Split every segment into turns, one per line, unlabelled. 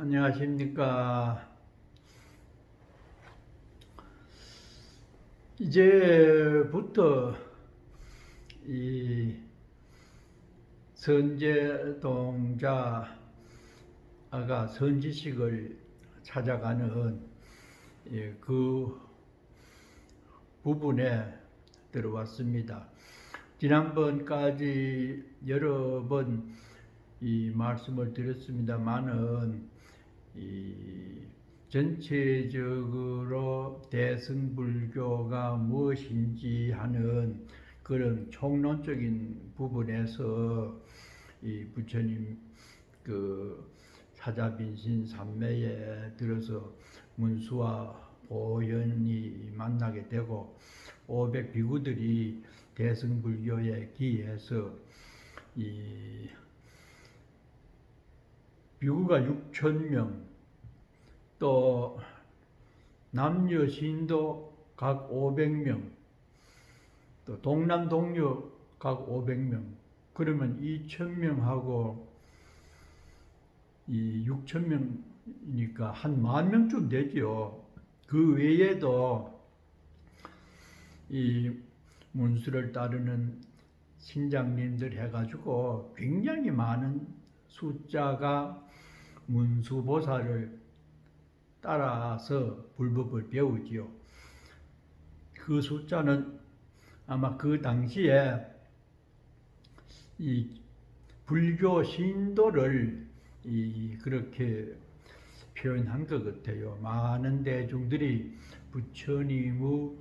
안녕하십니까. 이제부터 이 선제동자가 선지식을 찾아가는 그 부분에 들어왔습니다. 지난번까지 여러 번 이 말씀을 드렸습니다만은 전체적으로 대승불교가 무엇인지 하는 그런 총론적인 부분에서 이 부처님 그 사자빈신 삼매에 들어서 문수와 보현이 만나게 되고 500 비구들이 대승불교에 기해서 이 비구가 6,000명, 또 남녀 신도 각 500명, 또 동남 동녀 각 500명, 그러면 2,000명하고 이 6,000명이니까 한 10,000명쯤 되죠. 그 외에도 이 문수를 따르는 신장님들 해가지고 굉장히 많은 숫자가 문수보살을 따라서 불법을 배우지요. 그 숫자는 아마 그 당시에 이 불교 신도를 그렇게 표현한 것 같아요. 많은 대중들이 부처님의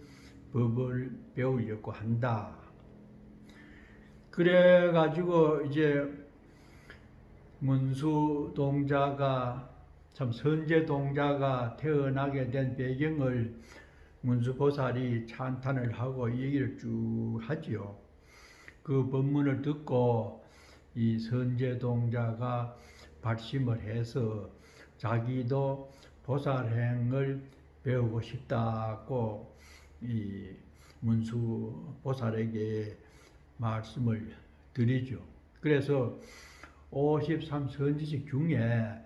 법을 배우려고 한다. 그래가지고 이제 문수동자가 참 선제동자가 태어나게 된 배경을 문수보살이 찬탄을 하고 얘기를 쭉 하지요. 그 법문을 듣고 이 선제동자가 발심을 해서 자기도 보살행을 배우고 싶다고 이 문수보살에게 말씀을 드리죠. 그래서 53선지식 중에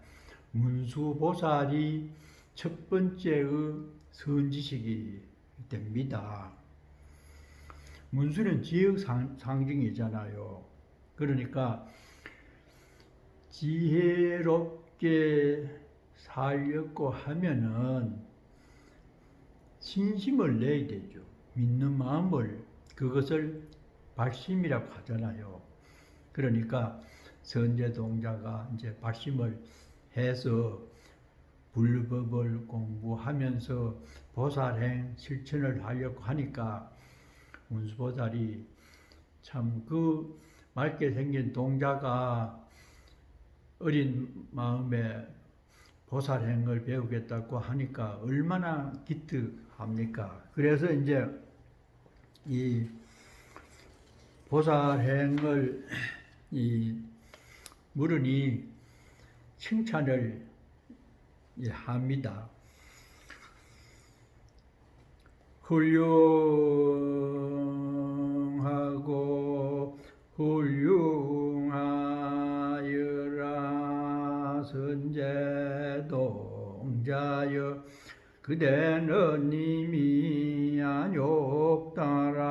문수보살이 첫 번째의 선지식이 됩니다. 문수는 지역 상징이잖아요. 그러니까 지혜롭게 살려고 하면은 신심을 내야 되죠. 믿는 마음을, 그것을 발심이라고 하잖아요. 그러니까 선제동자가 이제 발심을 해서 불법을 공부하면서 보살행 실천을 하려고 하니까 문수보살이 참 그 맑게 생긴 동자가 어린 마음에 보살행을 배우겠다고 하니까 얼마나 기특합니까? 그래서 이제 이 보살행을 물으니 칭찬을 합니다. 훌륭하고 훌륭하여라 선제동자여, 그대는 이미 안욕따라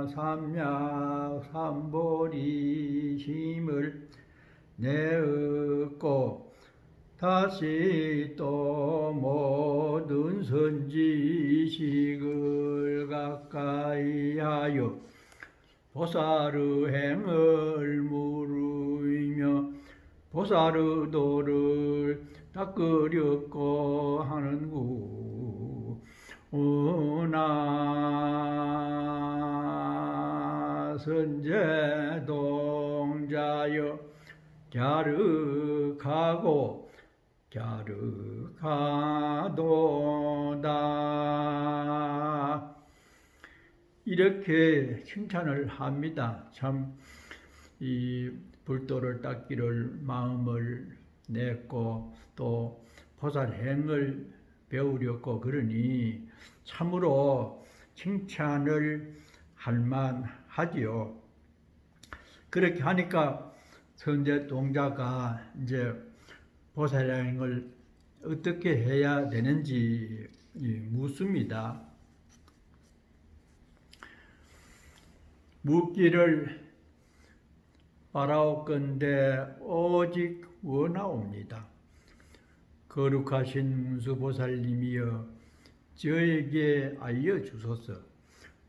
삼약삼보리심을 내었고 다시 또 모든 선지식을 가까이하여 보살의 행을 물으며 보살의 도를 닦으려고 하는구나. 선제동자여, 갸륵하고 갸륵하도다. 이렇게 칭찬을 합니다. 참 이 불도를 닦기를 마음을 냈고 또 보살행을 배우려고 그러니 참으로 칭찬을 할 만하지요. 그렇게 하니까 선제동자가 이제 보살행을 어떻게 해야 되는지 묻습니다. 묻기를 바라옵건대 오직 원하옵니다. 거룩하신 문수보살님이여 저에게 알려주소서.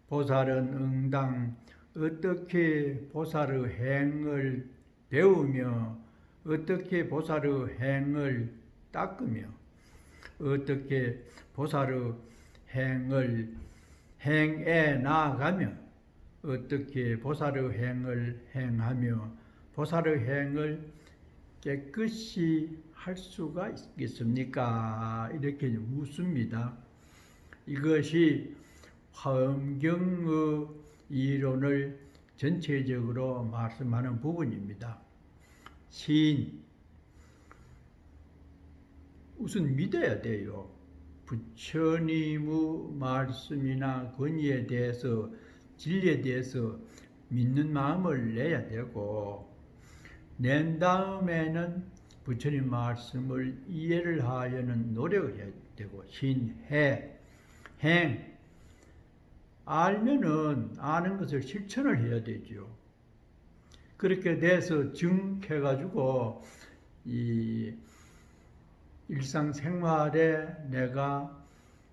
보살은 응당 어떻게 보살의 행을 배우며 어떻게 보살의 행을 닦으며 어떻게 보살의 행을 행해 나아가며 어떻게 보살의 행을 행하며 보살의 행을 깨끗이 할 수가 있겠습니까? 이렇게 묻습니다. 이것이 화엄경의 이론을 전체적으로 말씀하는 부분입니다. 시인, 우선 믿어야 돼요. 부처님의 말씀이나 권위에 대해서, 진리에 대해서 믿는 마음을 내야 되고, 낸 다음에는 부처님 말씀을 이해를 하려는 노력을 해야 되고, 신해, 행, 알면은 아는 것을 실천을 해야 되죠. 그렇게 돼서 증해가지고 이 일상생활에 내가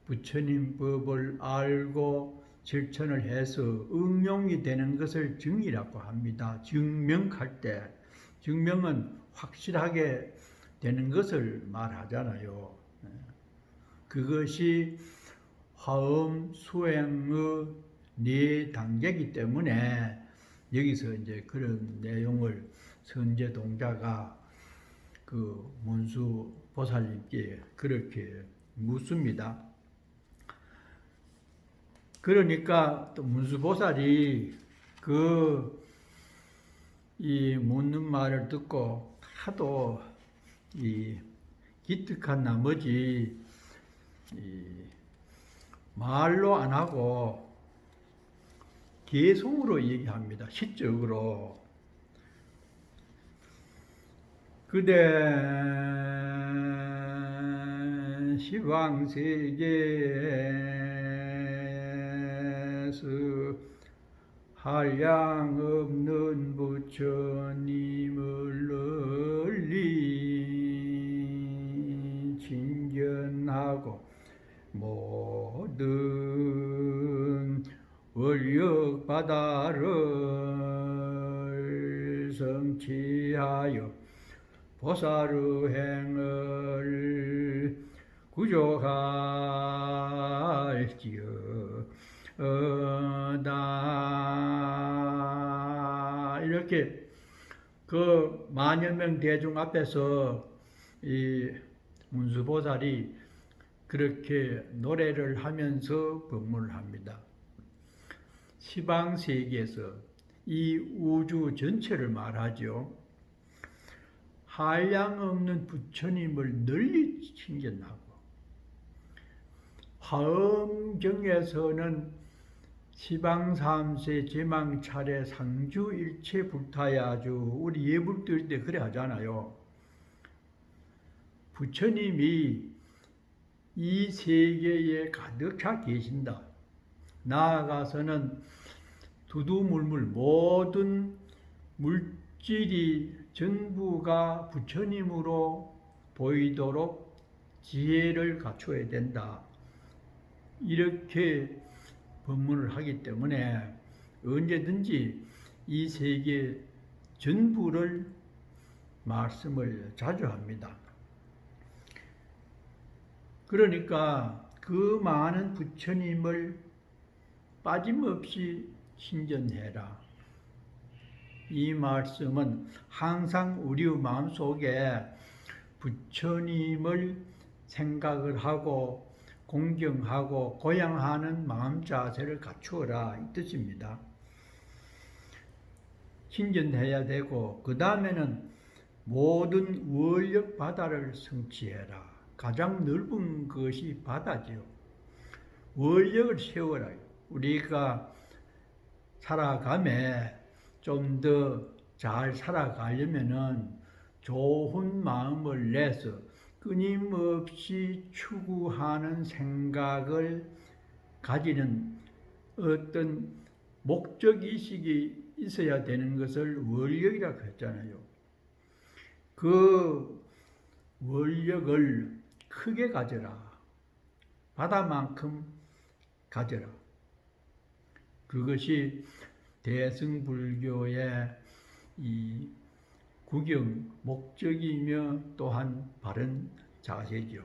부처님 법을 알고 실천을 해서 응용이 되는 것을 증이라고 합니다. 증명할 때 증명은 확실하게 되는 것을 말하잖아요. 그것이 화엄 수행의 네 단계이기 때문에 여기서 이제 그런 내용을 선제 동자가 그 문수 보살님께 그렇게 묻습니다. 그러니까 또 문수 보살이 이 묻는 말을 듣고 하도 이 기특한 나머지 말로 안 하고 개송으로 얘기합니다. 시적으로. 그대 시방세계에서 한량 없는 부처님을 널리 진견하고 모든 원력 바다를 성취하여 보살의 행을 구조할지어다. 이렇게 그 만여 명 대중 앞에서 이 문수보살이 그렇게 노래를 하면서 법문을 합니다. 시방세계에서 이 우주 전체를 말하죠. 한량없는 부처님을 널리 칭견하고, 화엄경에서는 시방삼세 제망차례 상주일체 불타야주, 우리 예불 뜰 때 그래 하잖아요. 부처님이 이 세계에 가득 계신다. 나아가서는 두두물물 모든 물질이 전부가 부처님으로 보이도록 지혜를 갖춰야 된다. 이렇게 법문을 하기 때문에 언제든지 이 세계 전부를 말씀을 자주 합니다. 그러니까 그 많은 부처님을 빠짐없이 신전해라. 이 말씀은 항상 우리 마음속에 부처님을 생각을 하고 공경하고 고양하는 마음 자세를 갖추어라 이 뜻입니다. 신전해야 되고 그 다음에는 모든 원력 바다를 성취해라. 가장 넓은 것이 바다지요. 원력을 세워라. 우리가 살아가며 좀 더 잘 살아가려면은 좋은 마음을 내서 끊임없이 추구하는 생각을 가지는 어떤 목적의식이 있어야 되는 것을 원력이라고 했잖아요. 그 원력을 크게 가져라. 바다만큼 가져라. 그것이 대승불교의 이 구경 목적이며 또한 바른 자세죠.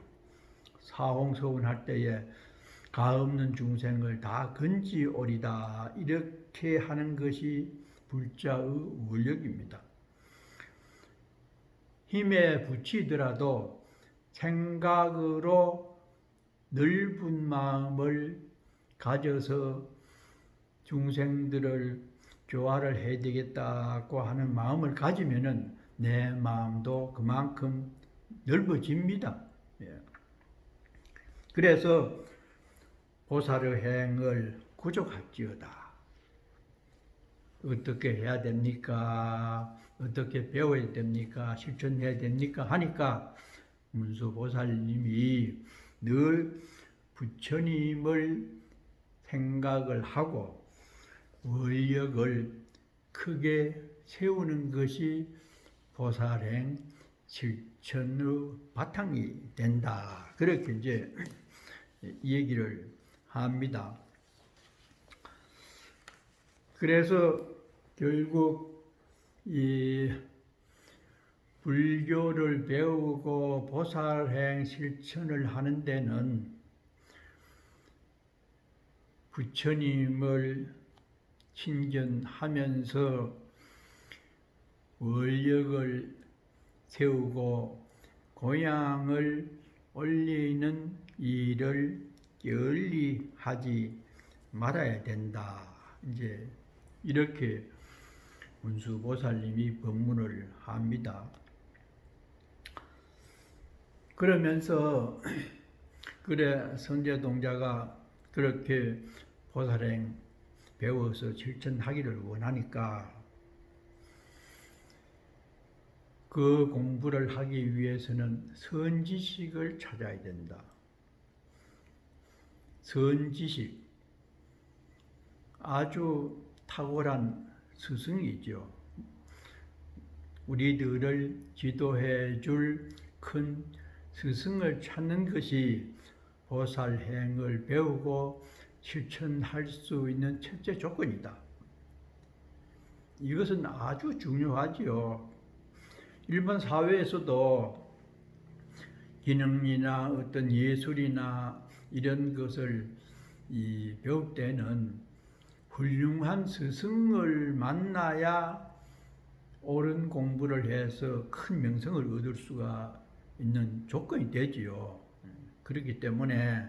사홍서운할 때에 가없는 중생을 다 건지오리다 이렇게 하는 것이 불자의 원력입니다. 힘에 부치더라도 생각으로 넓은 마음을 가져서 중생들을 교화를 해야 되겠다고 하는 마음을 가지면은 내 마음도 그만큼 넓어집니다. 그래서 보살의 행을 구족할지어다. 어떻게 해야 됩니까? 어떻게 배워야 됩니까? 실천해야 됩니까? 하니까 문수보살님이 늘 부처님을 생각을 하고 원력을 크게 세우는 것이 보살행 실천의 바탕이 된다. 그렇게 이제 얘기를 합니다. 그래서 결국 이 불교를 배우고 보살행 실천을 하는 데는 부처님을 친견하면서 원력을 세우고 고향을 올리는 일을 게을리 하지 말아야 된다. 이제 이렇게 문수보살님이 법문을 합니다. 그러면서 그래 선제동자가 그렇게 보살행 배워서 실천하기를 원하니까 그 공부를 하기 위해서는 선지식을 찾아야 된다. 선지식, 아주 탁월한 스승이죠. 우리들을 지도해 줄 큰 스승을 찾는 것이 보살행을 배우고 실천할 수 있는 첫째 조건이다. 이것은 아주 중요하지요. 일반 사회에서도 기능이나 어떤 예술이나 이런 것을 배울 때는 훌륭한 스승을 만나야 옳은 공부를 해서 큰 명성을 얻을 수가 있는 조건이 되지요. 그렇기 때문에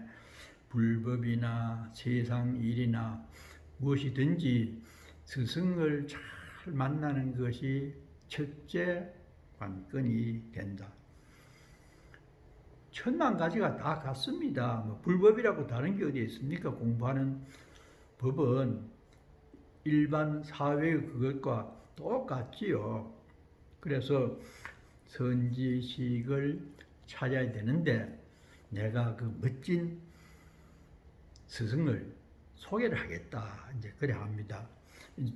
불법이나 세상 일이나 무엇이든지 스승을 잘 만나는 것이 첫째 관건이 된다. 천만 가지가 다 같습니다. 뭐 불법이라고 다른 게 어디 있습니까? 공부하는 법은 일반 사회의 그것과 똑같지요. 그래서 선지식을 찾아야 되는데 내가 그 멋진 스승을 소개를 하겠다. 이제 그래 합니다.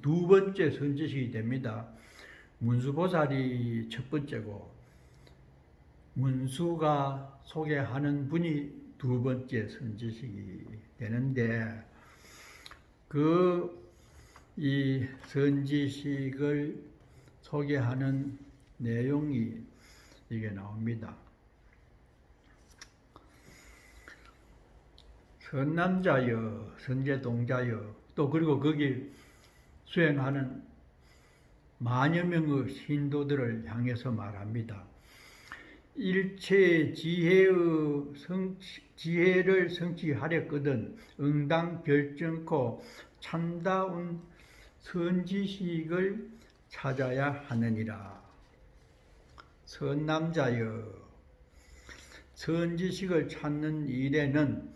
두 번째 선지식이 됩니다. 문수보살이 첫 번째고 문수가 소개하는 분이 두 번째 선지식이 되는데 이 선지식을 소개하는 내용이 이게 나옵니다. 선남자여, 선제동자여, 또 그리고 거기 수행하는 만여 명의 신도들을 향해서 말합니다. 일체 지혜를 성취하려거든 응당 결정코 참다운 선지식을 찾아야 하느니라. 선남자여, 선지식을 찾는 일에는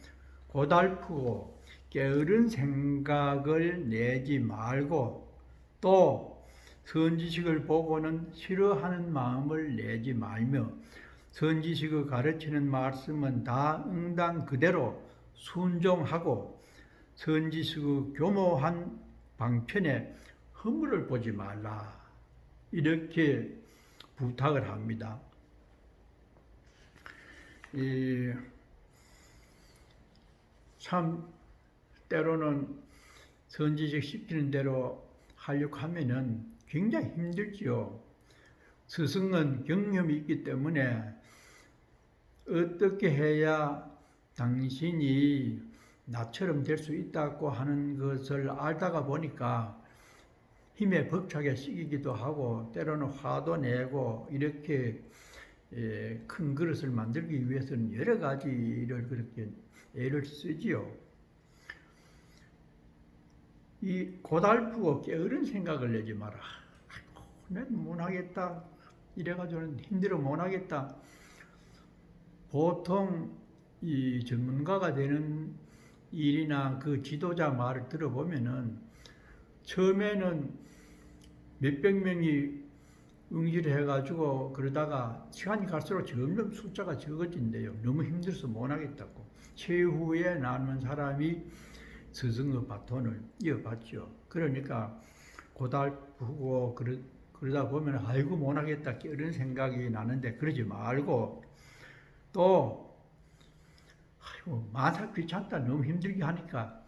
고달프고 게으른 생각을 내지 말고 또 선지식을 보고는 싫어하는 마음을 내지 말며 선지식의 가르치는 말씀은 다 응당 그대로 순종하고 선지식의 교모한 방편에 허물을 보지 말라. 이렇게 부탁을 합니다. 참 때로는 선지식 시키는 대로 하려고 하면은 굉장히 힘들지요. 스승은 경험이 있기 때문에 어떻게 해야 당신이 나처럼 될 수 있다고 하는 것을 알다가 보니까 힘에 벅차게 시키기도 하고 때로는 화도 내고 이렇게 큰 그릇을 만들기 위해서는 여러 가지를 그렇게 애를 쓰지요. 이 고달프고 게으른 생각을 내지 마라. 난 못하겠다. 이래가지고는 힘들어 못하겠다. 보통 이 전문가가 되는 일이나 그 지도자 말을 들어보면은 처음에는 몇백 명이 응시를 해가지고 그러다가 시간이 갈수록 점점 숫자가 적어진대요. 너무 힘들어서 못하겠다고. 최후에 남은 사람이 스승의 바톤을 이어받죠. 그러니까 고달프고 그러다 보면 아이고 못하겠다 이런 생각이 나는데 그러지 말고 또 아이고 마사 귀찮다 너무 힘들게 하니까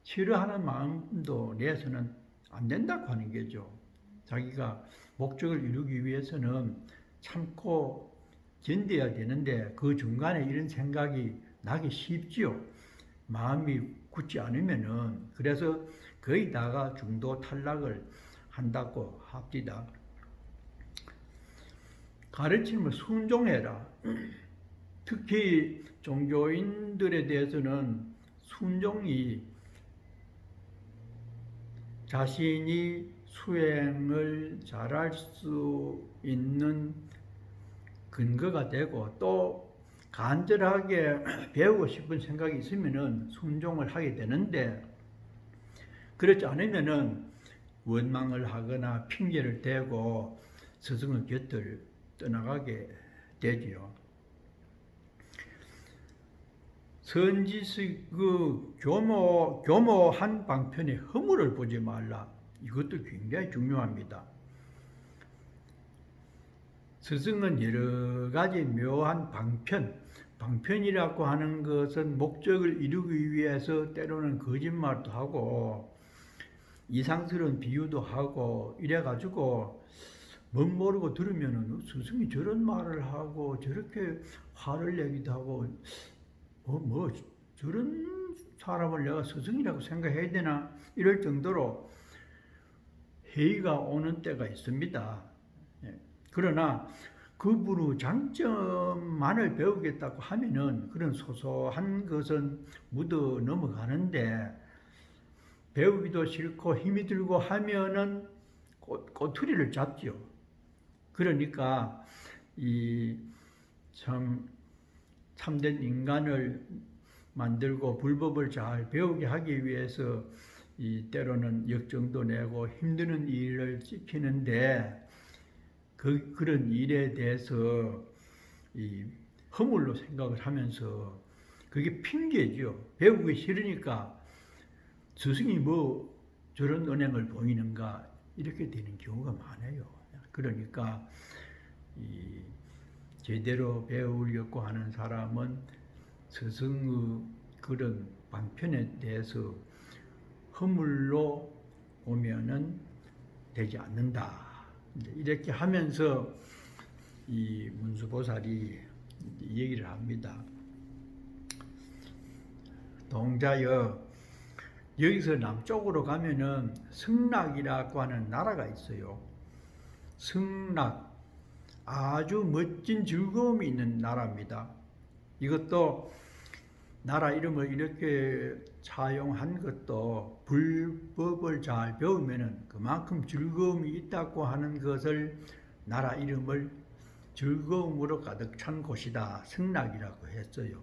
싫어하는 마음도 내서는 안 된다고 하는 거죠. 자기가 목적을 이루기 위해서는 참고 견뎌야 되는데 그 중간에 이런 생각이 나기 쉽지요. 마음이 굳지 않으면은 그래서 거의 다가 중도 탈락을 한다고 합니다. 가르침을 순종해라. 특히 종교인들에 대해서는 순종이 자신이 수행을 잘할 수 있는 근거가 되고 또 간절하게 배우고 싶은 생각이 있으면은 순종을 하게 되는데 그렇지 않으면은 원망을 하거나 핑계를 대고 스승의 곁을 떠나가게 되지요. 선지식 그 교모한 방편에 허물을 보지 말라. 이것도 굉장히 중요합니다. 스승은 여러 가지 묘한 방편이라고 하는 것은 목적을 이루기 위해서 때로는 거짓말도 하고 이상스러운 비유도 하고 이래가지고 못 모르고 들으면은 스승이 저런 말을 하고 저렇게 화를 내기도 하고 저런 사람을 내가 스승이라고 생각해야 되나 이럴 정도로 회의가 오는 때가 있습니다. 그러나 그분의 장점만을 배우겠다고 하면은 그런 소소한 것은 묻어 넘어가는데 배우기도 싫고 힘이 들고 하면은 꼬투리를 잡죠. 그러니까 이 참된 인간을 만들고 불법을 잘 배우게 하기 위해서 때로는 역정도 내고 힘드는 일을 시키는데 그런 일에 대해서 허물로 생각을 하면서 그게 핑계죠. 배우기 싫으니까 스승이 뭐 저런 은행을 보이는가 이렇게 되는 경우가 많아요. 그러니까 제대로 배우려고 하는 사람은 스승의 그런 방편에 대해서 허물로 보면은 되지 않는다. 이렇게 하면서 이 문수보살이 얘기를 합니다. 동자여, 여기서 남쪽으로 가면은 승락이라고 하는 나라가 있어요. 승락, 아주 멋진 즐거움이 있는 나라입니다. 이것도 나라 이름을 이렇게 사용한 것도 불법을 잘 배우면은 그만큼 즐거움이 있다고 하는 것을 나라 이름을 즐거움으로 가득 찬 곳이다. 승락이라고 했어요.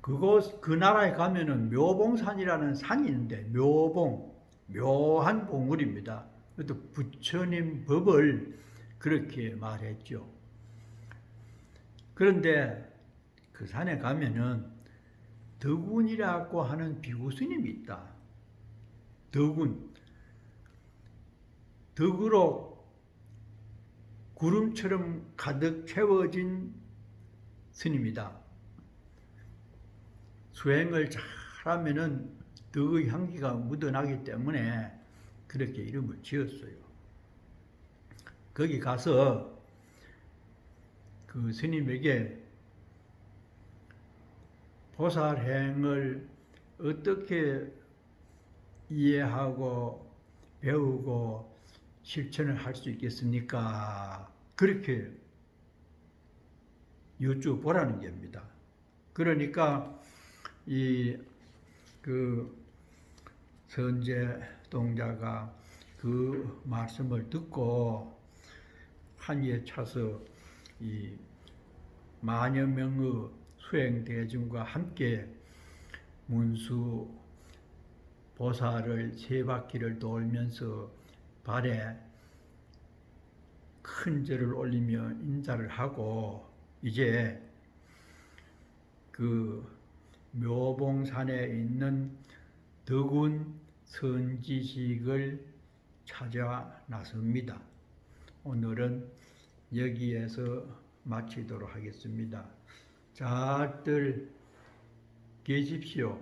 그 나라에 가면은 묘봉산이라는 산이 있는데 묘봉, 묘한 봉우리입니다. 또 부처님 법을 그렇게 말했죠. 그런데 그 산에 가면은 덕운이라고 하는 비구스님이 있다. 덕운. 덕으로 구름처럼 가득 채워진 스님이다. 수행을 잘하면은 덕의 향기가 묻어나기 때문에 그렇게 이름을 지었어요. 거기 가서 그 스님에게 보살행을 어떻게 이해하고 배우고 실천을 할 수 있겠습니까? 그렇게 여쭤보라는 겁니다. 그러니까 그 선제 동자가 그 말씀을 듣고 한의에 차서 이 만여 명의 수행 대중과 함께 문수 보살을 세 바퀴를 돌면서 발에 큰 절을 올리며 인사를 하고 이제 그 묘봉산에 있는 덕운 선지식을 찾아 나섭니다. 오늘은 여기에서 마치도록 하겠습니다. 잘들 계십시오.